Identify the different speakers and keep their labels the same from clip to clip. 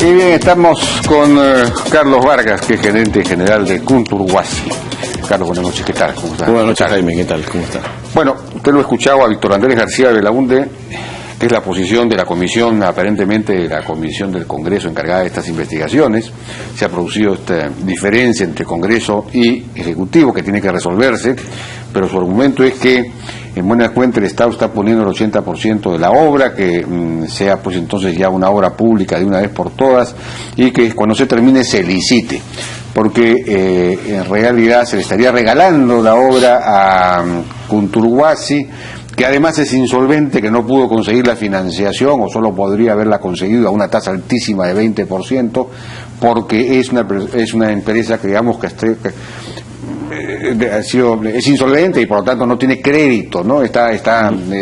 Speaker 1: Sí, bien, estamos con Carlos Vargas, que es gerente general de Kunturhuasi. Carlos, buenas noches, ¿qué tal? ¿Cómo estás?
Speaker 2: Buenas noches, Jaime, ¿qué tal? ¿Cómo está?
Speaker 1: Bueno, usted lo ha escuchado a Víctor Andrés García de Belaunde, que es la posición de la comisión, aparentemente de la comisión del Congreso encargada de estas investigaciones. Se ha producido esta diferencia entre Congreso y Ejecutivo que tiene que resolverse, pero su argumento es que en buena cuenta el Estado está poniendo el 80% de la obra, que sea pues entonces ya una obra pública de una vez por todas, y que cuando se termine se licite, porque en realidad se le estaría regalando la obra a Kunturhuasi, que además es insolvente, que no pudo conseguir la financiación o solo podría haberla conseguido a una tasa altísima de 20%, porque es una empresa que digamos que es insolvente y por lo tanto no tiene crédito, ¿no?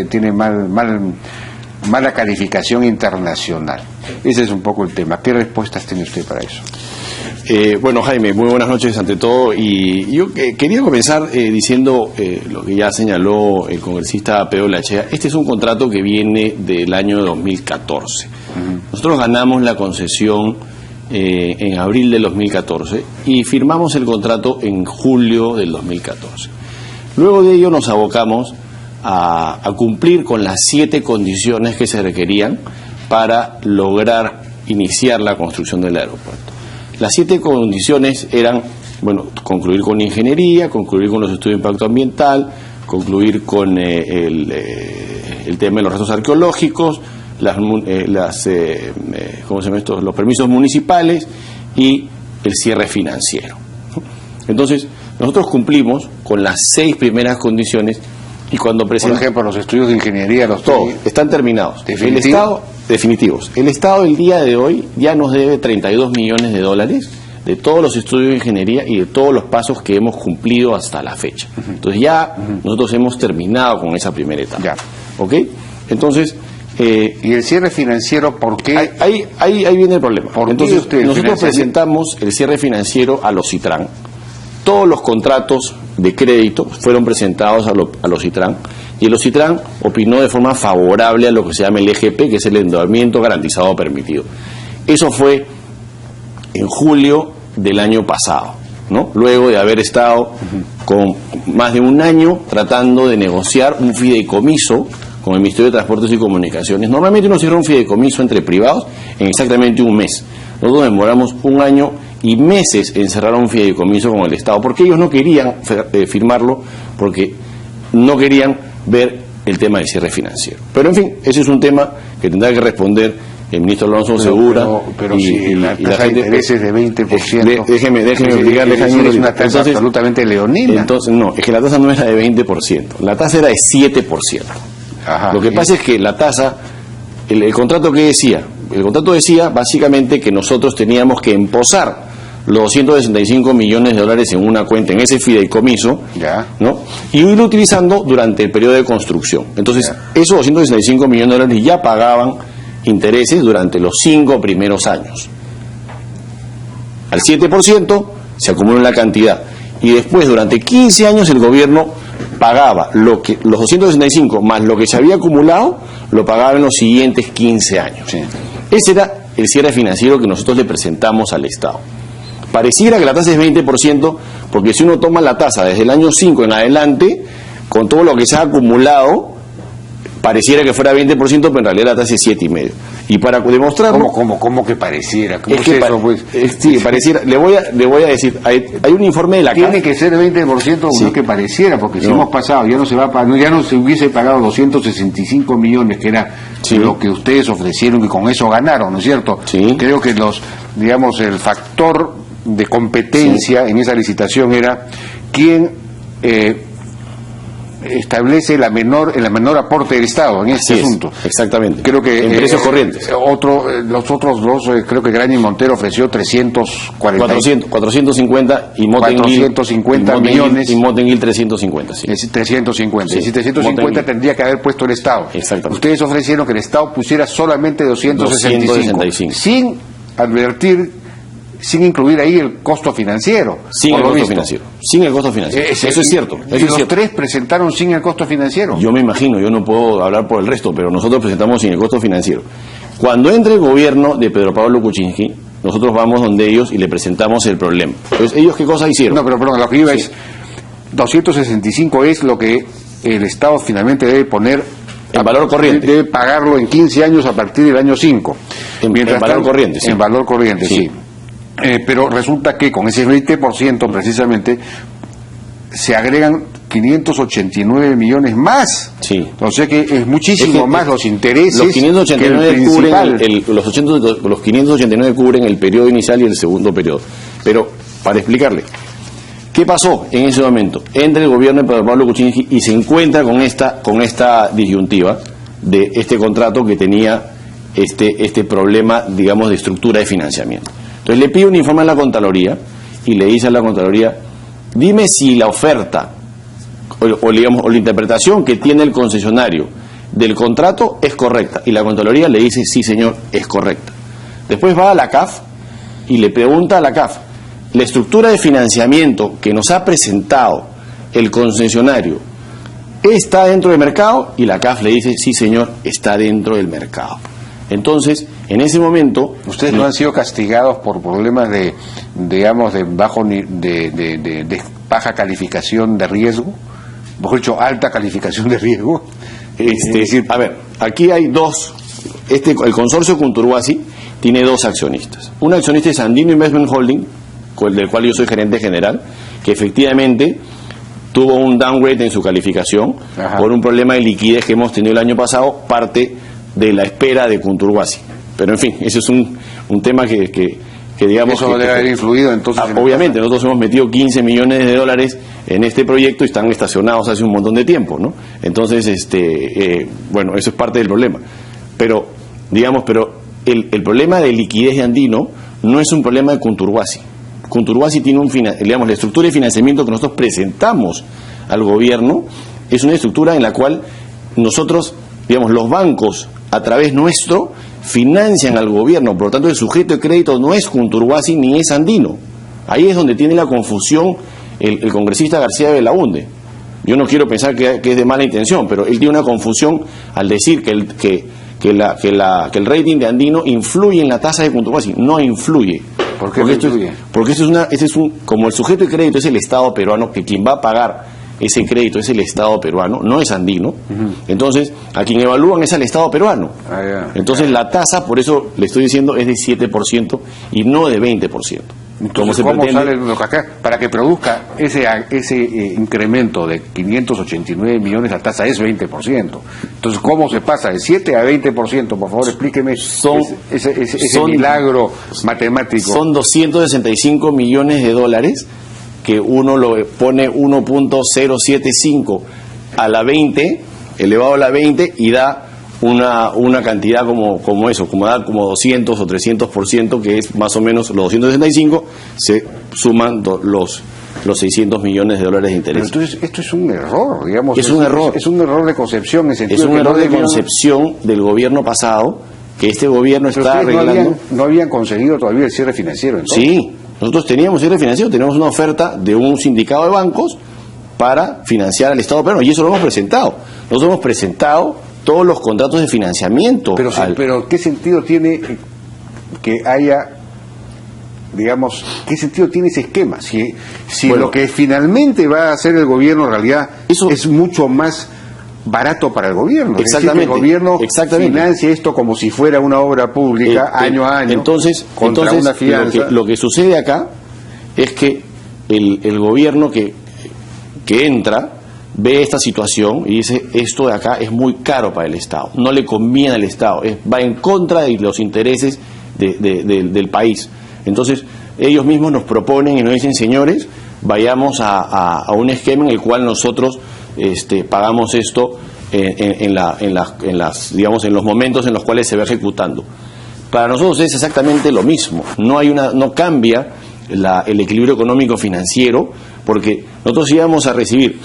Speaker 1: Tiene mala calificación internacional. Ese es un poco el tema. ¿Qué respuestas tiene usted para eso?
Speaker 2: Bueno, Jaime, muy buenas noches ante todo, y yo quería comenzar diciendo lo que ya señaló el congresista Pedro Lachea. Este es un contrato que viene del año 2014. Nosotros ganamos la concesión en abril del 2014 y firmamos el contrato en julio del 2014. Luego de ello nos abocamos a cumplir con las 7 condiciones que se requerían para lograr iniciar la construcción del aeropuerto. Las 7 condiciones eran, bueno, concluir con ingeniería, concluir con los estudios de impacto ambiental, concluir con el tema de los restos arqueológicos, ¿cómo se llama esto? Los permisos municipales y el cierre financiero. Entonces, nosotros cumplimos con las 6 primeras condiciones y cuando presentamos...
Speaker 1: Por ejemplo, los estudios de ingeniería,
Speaker 2: todos están terminados.
Speaker 1: ¿Definitivos?
Speaker 2: El Estado, definitivos. El Estado el día de hoy ya nos debe 32 millones de dólares de todos los estudios de ingeniería y de todos los pasos que hemos cumplido hasta la fecha. Entonces ya nosotros hemos terminado con esa primera etapa.
Speaker 1: Ya.
Speaker 2: ¿Ok? Entonces...
Speaker 1: ¿y el cierre financiero por qué?
Speaker 2: Ahí viene el problema. Entonces, nosotros presentamos el cierre financiero a los Citran. Todos los contratos de crédito fueron presentados a los Citran, y el Citran opinó de forma favorable a lo que se llama el EGP, que es el endeudamiento garantizado permitido. Eso fue en julio del año pasado, ¿no? Luego de haber estado con más de un año tratando de negociar un fideicomiso con el Ministerio de Transportes y Comunicaciones. Normalmente uno cierra un fideicomiso entre privados en exactamente un mes. Nosotros demoramos un año y meses en cerrar un fideicomiso con el Estado, porque ellos no querían firmarlo, porque no querían ver el tema del cierre financiero. Pero en fin, ese es un tema que tendrá que responder el ministro Alonso Segura.
Speaker 1: Pero si la tasa de interés es de 20%...
Speaker 2: Déjeme explicarle, Jaime.
Speaker 1: Es una tasa absolutamente leonina.
Speaker 2: Entonces, no, es que la tasa no era de 20%, la tasa era de 7%. Ajá, lo que pasa es que la tasa, el contrato que decía, el contrato decía básicamente que nosotros teníamos que emposar los 265 millones de dólares en una cuenta, en ese fideicomiso, ¿no? Y irlo utilizando durante el periodo de construcción. Entonces, esos 265 millones de dólares ya pagaban intereses durante los 5 primeros años. Al 7% se acumuló la cantidad. Y después, durante 15 años, el gobierno pagaba los 265 más lo que se había acumulado, lo pagaba en los siguientes 15 años. Sí. Ese era el cierre financiero que nosotros le presentamos al Estado. Pareciera que la tasa es 20%, porque si uno toma la tasa desde el año 5 en adelante, con todo lo que se ha acumulado, pareciera que fuera 20%, pero en realidad la tasa es 7,5%. Y para demostrarlo...
Speaker 1: ¿Cómo que pareciera? ¿Cómo
Speaker 2: es que
Speaker 1: eso, pues?
Speaker 2: Sí, pareciera. Le voy a decir, hay un informe de la
Speaker 1: Tiene que ser 20%, sí, no que pareciera, porque si hemos pasado, ya no se hubiese pagado 265 millones, que era lo que ustedes ofrecieron y con eso ganaron, ¿no es cierto? Sí. Creo que el factor de competencia en esa licitación era quién establece el menor aporte del Estado en este asunto.
Speaker 2: Exactamente.
Speaker 1: Creo que
Speaker 2: en precios corrientes.
Speaker 1: Los otros dos, creo que Grani Montero ofreció
Speaker 2: 450 y Motengil
Speaker 1: 450 millones
Speaker 2: y Motengil 350, sí.
Speaker 1: 350. Sí. Y 350 tendría que haber puesto el Estado.
Speaker 2: Exactamente.
Speaker 1: Ustedes ofrecieron que el Estado pusiera solamente 265. Sin advertir sin incluir ahí el costo financiero.
Speaker 2: Sin el costo financiero. Sin el costo financiero. Eso es cierto.
Speaker 1: Y los tres presentaron sin el costo financiero.
Speaker 2: Yo me imagino, yo no puedo hablar por el resto, pero nosotros presentamos sin el costo financiero. Cuando entre el gobierno de Pedro Pablo Kuczynski, nosotros vamos donde ellos y le presentamos el problema. Entonces, ¿ellos qué cosa hicieron?
Speaker 1: No, pero perdón, lo que iba es, 265 es lo que el Estado finalmente debe poner
Speaker 2: en valor corriente.
Speaker 1: Debe pagarlo en 15 años a partir del año 5.
Speaker 2: En valor corriente, sí.
Speaker 1: En valor corriente, sí. Pero resulta que con ese 20% precisamente se agregan 589 millones más.
Speaker 2: Sí.
Speaker 1: Entonces que es muchísimo más los intereses.
Speaker 2: Los 589 cubren los 589 cubren el periodo inicial y el segundo periodo. Pero para explicarle, ¿qué pasó en ese momento? Entra el gobierno de Pedro Pablo Kuczynski y se encuentra con esta disyuntiva de este contrato que tenía este problema, digamos, de estructura de financiamiento. Entonces le pide un informe a la Contraloría y le dice a la Contraloría, dime si la oferta o la interpretación que tiene el concesionario del contrato es correcta. Y la Contraloría le dice, sí señor, es correcta. Después va a la CAF y le pregunta a la CAF, la estructura de financiamiento que nos ha presentado el concesionario ¿está dentro del mercado? Y la CAF le dice, sí señor, está dentro del mercado. Entonces, en ese momento...
Speaker 1: ¿Ustedes no han sido castigados por problemas de baja calificación de riesgo? Mejor dicho, alta calificación de riesgo.
Speaker 2: Es decir, a ver, aquí hay dos... el consorcio Kunturhuasi tiene dos accionistas. Un accionista es Andino Investment Holding, del cual yo soy gerente general, que efectivamente tuvo un downgrade en su calificación. Ajá. Por un problema de liquidez que hemos tenido el año pasado, parte de la espera de Kunturhuasi. Pero en fin, ese es un tema que digamos...
Speaker 1: Eso debe haber influido entonces...
Speaker 2: Obviamente, nosotros hemos metido 15 millones de dólares en este proyecto y están estacionados hace un montón de tiempo, ¿no? Entonces, bueno, eso es parte del problema. Pero, digamos, el problema de liquidez de Andino no es un problema de Kunturhuasi. Kunturhuasi tiene digamos, la estructura de financiamiento que nosotros presentamos al gobierno es una estructura en la cual nosotros, digamos, los bancos a través nuestro financian al gobierno, por lo tanto el sujeto de crédito no es Kunturhuasi ni es Andino. Ahí es donde tiene la confusión el congresista García de Belaúnde. Yo no quiero pensar que es de mala intención, pero él tiene una confusión al decir que el rating de Andino influye en la tasa de Kunturhuasi. No influye.
Speaker 1: ¿Por qué no influye?
Speaker 2: Porque como el sujeto de crédito es el Estado peruano, que quien va a pagar ese crédito es el Estado peruano, no es Andino. Entonces, a quien evalúan es al Estado peruano. Entonces, la tasa, por eso le estoy diciendo, es de 7% y no de 20%.
Speaker 1: Entonces, ¿cómo sale acá? Para que produzca ese incremento de 589 millones, la tasa es 20%. Entonces, ¿cómo se pasa de 7 a 20%? Por favor, explíqueme ese milagro matemático.
Speaker 2: Son 265 millones de dólares que uno lo pone 1.075 a la 20, elevado a la 20, y da una cantidad como eso, como da como 200 o 300%, que es más o menos los 265, se suman los 600 millones de dólares de interés.
Speaker 1: Pero entonces, esto es un error, digamos.
Speaker 2: Es un error.
Speaker 1: Es un error de concepción.
Speaker 2: Es un error de concepción del gobierno pasado, que este gobierno está arreglando.
Speaker 1: No habían conseguido todavía el cierre financiero, entonces.
Speaker 2: Sí, nosotros teníamos cierre financiero, tenemos una oferta de un sindicato de bancos para financiar al Estado peruano, y eso lo hemos presentado. Nosotros hemos presentado todos los contratos de financiamiento.
Speaker 1: Pero ¿qué sentido tiene que haya, digamos, qué sentido tiene ese esquema? Si bueno, lo que finalmente va a hacer el gobierno en realidad eso es mucho más barato para el gobierno.
Speaker 2: Exactamente.
Speaker 1: Es decir, que el gobierno financia esto como si fuera una obra pública año a año.
Speaker 2: Entonces
Speaker 1: una fianza.
Speaker 2: Lo que sucede acá es que el gobierno que entra ve esta situación y dice, esto de acá es muy caro para el Estado, no le conviene al Estado, va en contra de los intereses del país. Entonces ellos mismos nos proponen y nos dicen, señores, vayamos a un esquema en el cual nosotros pagamos esto en los momentos en los cuales se va ejecutando. Para nosotros es exactamente lo mismo, no cambia el equilibrio económico financiero, porque nosotros íbamos a recibir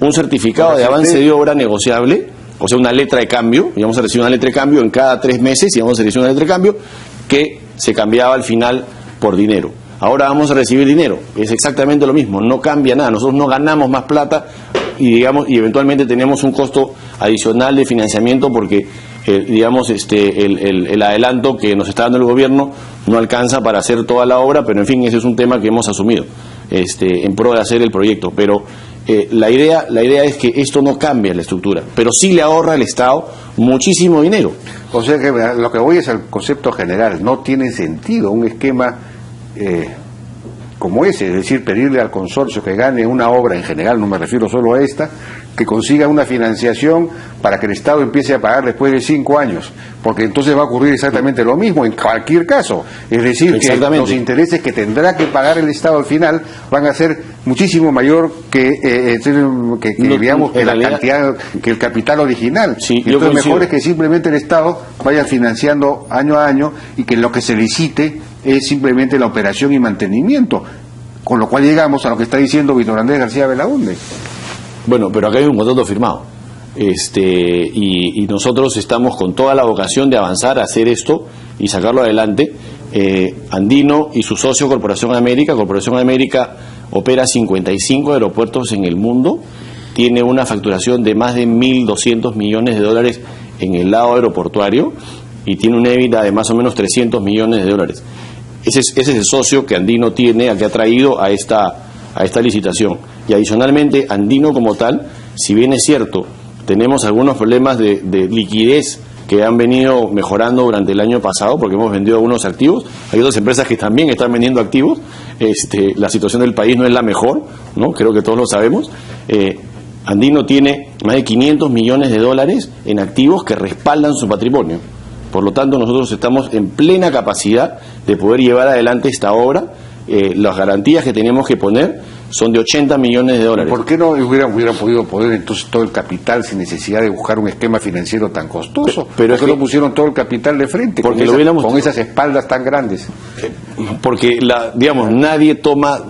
Speaker 2: un certificado de avance de obra negociable, o sea, una letra de cambio, íbamos a recibir una letra de cambio en cada 3 meses, íbamos a recibir una letra de cambio que se cambiaba al final por dinero. Ahora vamos a recibir dinero, es exactamente lo mismo, no cambia nada, nosotros no ganamos más plata y eventualmente tenemos un costo adicional de financiamiento porque el adelanto que nos está dando el gobierno no alcanza para hacer toda la obra, pero en fin, ese es un tema que hemos asumido en pro de hacer el proyecto, pero la idea es que esto no cambia la estructura, pero sí le ahorra al Estado muchísimo dinero.
Speaker 1: O sea que lo que voy es al concepto general, no tiene sentido un esquema como ese, es decir, pedirle al consorcio que gane una obra en general, no me refiero solo a esta, que consiga una financiación para que el Estado empiece a pagar después de 5 años, porque entonces va a ocurrir exactamente lo mismo en cualquier caso, es decir, que los intereses que tendrá que pagar el Estado al final van a ser muchísimo mayor que digamos que la cantidad, que el capital original.
Speaker 2: Sí,
Speaker 1: entonces mejor es que simplemente el Estado vaya financiando año a año y que lo que se licite es simplemente la operación y mantenimiento, con lo cual llegamos a lo que está diciendo Víctor Andrés García Belaúnde.
Speaker 2: Bueno, pero acá hay un contrato firmado y nosotros estamos con toda la vocación de avanzar a hacer esto y sacarlo adelante. Andino y su socio Corporación América opera 55 aeropuertos en el mundo, tiene una facturación de más de 1.200 millones de dólares en el lado aeroportuario y tiene una EBITDA de más o menos 300 millones de dólares. Ese es el socio que Andino tiene, que ha traído a esta licitación. Y adicionalmente, Andino como tal, si bien es cierto, tenemos algunos problemas de liquidez que han venido mejorando durante el año pasado, porque hemos vendido algunos activos, hay otras empresas que también están vendiendo activos, la situación del país no es la mejor, ¿no? Creo que todos lo sabemos. Andino tiene más de 500 millones de dólares en activos que respaldan su patrimonio. Por lo tanto, nosotros estamos en plena capacidad de poder llevar adelante esta obra. Las garantías que tenemos que poner son de 80 millones de dólares.
Speaker 1: ¿Por qué no hubieran podido poner entonces todo el capital sin necesidad de buscar un esquema financiero tan costoso?
Speaker 2: Pero
Speaker 1: ¿Por qué no pusieron todo el capital de frente
Speaker 2: porque
Speaker 1: con esas espaldas tan grandes?
Speaker 2: Porque, nadie toma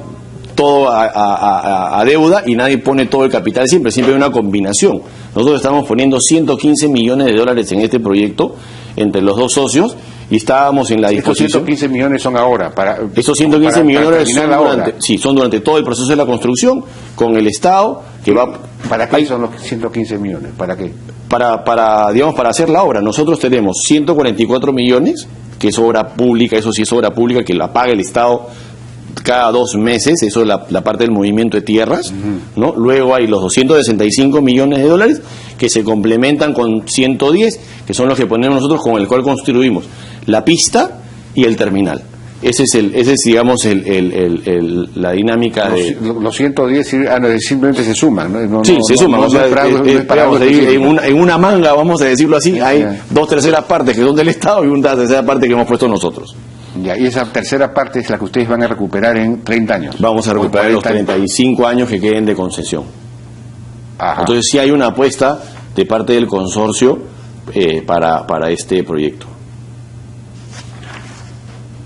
Speaker 2: todo a deuda y nadie pone todo el capital siempre hay una combinación. Nosotros estamos poniendo 115 millones de dólares en este proyecto entre los dos socios y estábamos en la disposición.
Speaker 1: Estos 115 millones son ahora.
Speaker 2: Esos 115 millones son durante todo el proceso de la construcción con el Estado que va.
Speaker 1: ¿Para qué son los 115 millones? ¿Para qué?
Speaker 2: Para hacer la obra. Nosotros tenemos 144 millones, que es obra pública, eso sí es obra pública, que la paga el Estado cada 2 meses, eso es la parte del movimiento de tierras, ¿no? Luego hay los 265 millones de dólares que se complementan con 110, que son los que ponemos nosotros con el cual construimos la pista y el terminal. Ese es digamos, la dinámica de...
Speaker 1: Los 110 simplemente se suman, ¿no?
Speaker 2: Sí, se suman. En una manga, vamos a decirlo así, hay 2/3 partes que son del Estado y una 1/3 parte que hemos puesto nosotros.
Speaker 1: Ya, y esa tercera parte es la que ustedes van a recuperar en 30 años.
Speaker 2: Vamos a recuperar los 35 años que queden de concesión.
Speaker 1: Ajá.
Speaker 2: Entonces sí hay una apuesta de parte del consorcio para este proyecto.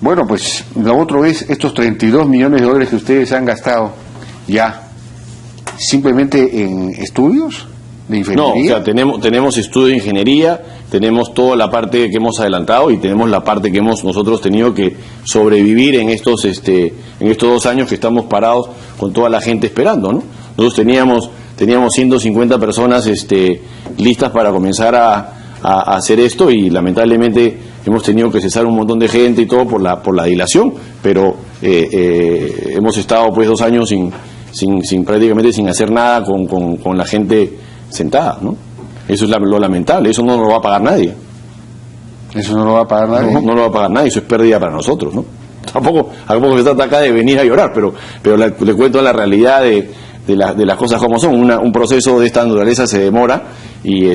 Speaker 1: Bueno, pues lo otro es estos 32 millones de dólares que ustedes han gastado ya simplemente en estudios de ingeniería.
Speaker 2: No, o sea, tenemos estudio de ingeniería, tenemos toda la parte que hemos adelantado y tenemos la parte que hemos nosotros tenido que sobrevivir en estos 2 años que estamos parados con toda la gente esperando, ¿no? Nosotros teníamos 150 personas listas para comenzar a hacer esto y lamentablemente hemos tenido que cesar un montón de gente y todo por la dilación, pero hemos estado pues 2 años sin prácticamente sin hacer nada con la gente sentada, ¿no? Eso es lo lamentable, eso no lo va a pagar nadie.
Speaker 1: ¿Eso no lo va a pagar nadie?
Speaker 2: No lo va a pagar nadie, eso es pérdida para nosotros, ¿no? Tampoco se trata acá de venir a llorar, pero le cuento la realidad de las cosas como son. Un proceso de esta naturaleza se demora y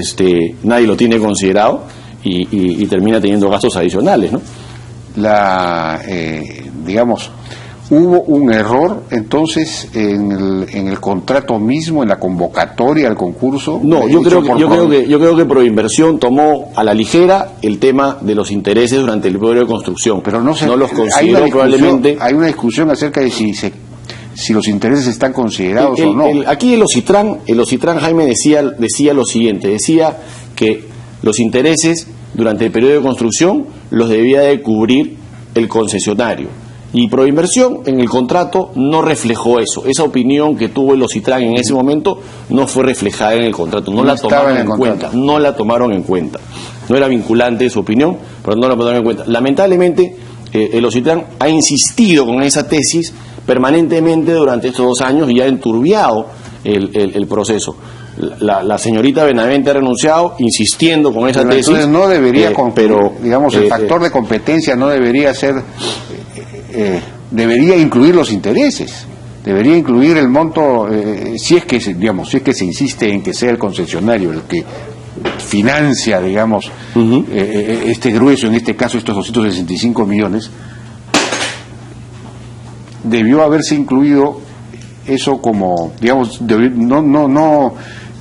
Speaker 2: nadie lo tiene considerado y termina teniendo gastos adicionales, ¿no?
Speaker 1: Digamos, ¿hubo un error entonces en el contrato mismo, en la convocatoria al concurso?
Speaker 2: No, yo creo que Proinversión tomó a la ligera el tema de los intereses durante el periodo de construcción,
Speaker 1: pero no
Speaker 2: los consideró probablemente.
Speaker 1: Hay una discusión acerca de si los intereses están considerados o no.
Speaker 2: Aquí el Ocitran, Jaime, decía lo siguiente, decía que los intereses durante el periodo de construcción los debía de cubrir el concesionario. Y Proinversión en el contrato no reflejó eso. Esa opinión que tuvo el Ocitran en ese momento no fue reflejada en el contrato. No la tomaron en cuenta. No la tomaron en cuenta. No era vinculante su opinión, pero no la tomaron en cuenta. Lamentablemente, el Ocitran ha insistido con esa tesis permanentemente durante estos 2 años y ha enturbiado el proceso. La señorita Benavente ha renunciado insistiendo con esa tesis.
Speaker 1: Entonces no debería, pero digamos, el factor de competencia no debería ser, debería incluir los intereses, debería incluir el monto, si es que se insiste en que sea el concesionario el que financia, digamos, este grueso, en este caso estos 265 millones, debió haberse incluido eso como, digamos,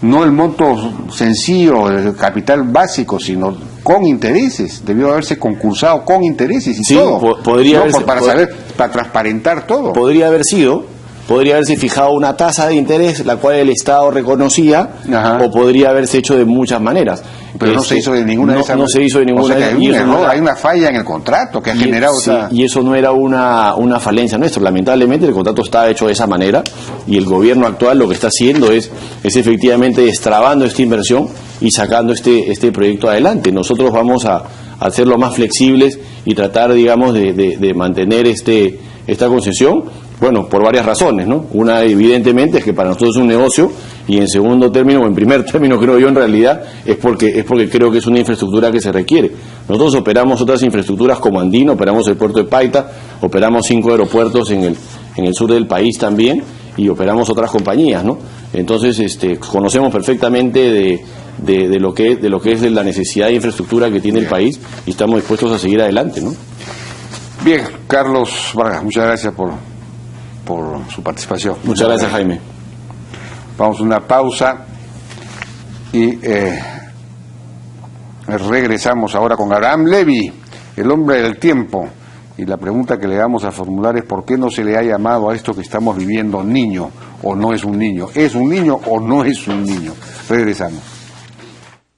Speaker 1: no el monto sencillo del capital básico, sino con intereses. Debió haberse concursado con intereses y sí, todo.
Speaker 2: Podría haberse,
Speaker 1: para transparentar todo.
Speaker 2: Podría haberse fijado una tasa de interés, la cual el Estado reconocía, o podría haberse hecho de muchas maneras.
Speaker 1: Pero no se hizo de ninguna de esas.
Speaker 2: No se hizo de ninguna de esas.
Speaker 1: Hay una falla en el contrato que ha generado.
Speaker 2: Sí, y eso no era una falencia nuestra. Lamentablemente el contrato estaba hecho de esa manera y el gobierno actual lo que está haciendo es efectivamente destrabando esta inversión y sacando este proyecto adelante. Nosotros vamos a hacerlo más flexibles y tratar, digamos, de mantener esta concesión. Bueno, por varias razones, ¿no? Una, evidentemente, es que para nosotros es un negocio, y en segundo término, o en primer término, creo yo, en realidad, es porque creo que es una infraestructura que se requiere. Nosotros operamos otras infraestructuras como Andino, operamos el puerto de Paita, operamos 5 aeropuertos en el sur del país también, y operamos otras compañías, ¿no? Entonces, conocemos perfectamente de lo que es la necesidad de infraestructura que tiene el país, y estamos dispuestos a seguir adelante, ¿no?
Speaker 1: Bien, Carlos Vargas, muchas gracias por su participación.
Speaker 2: Muchas gracias, Jaime.
Speaker 1: Vamos a una pausa y regresamos ahora con Abraham Levy, el hombre del tiempo. Y la pregunta que le vamos a formular es: ¿por qué no se le ha llamado a esto que estamos viviendo niño o no es un niño? ¿Es un niño o no es un niño? Regresamos.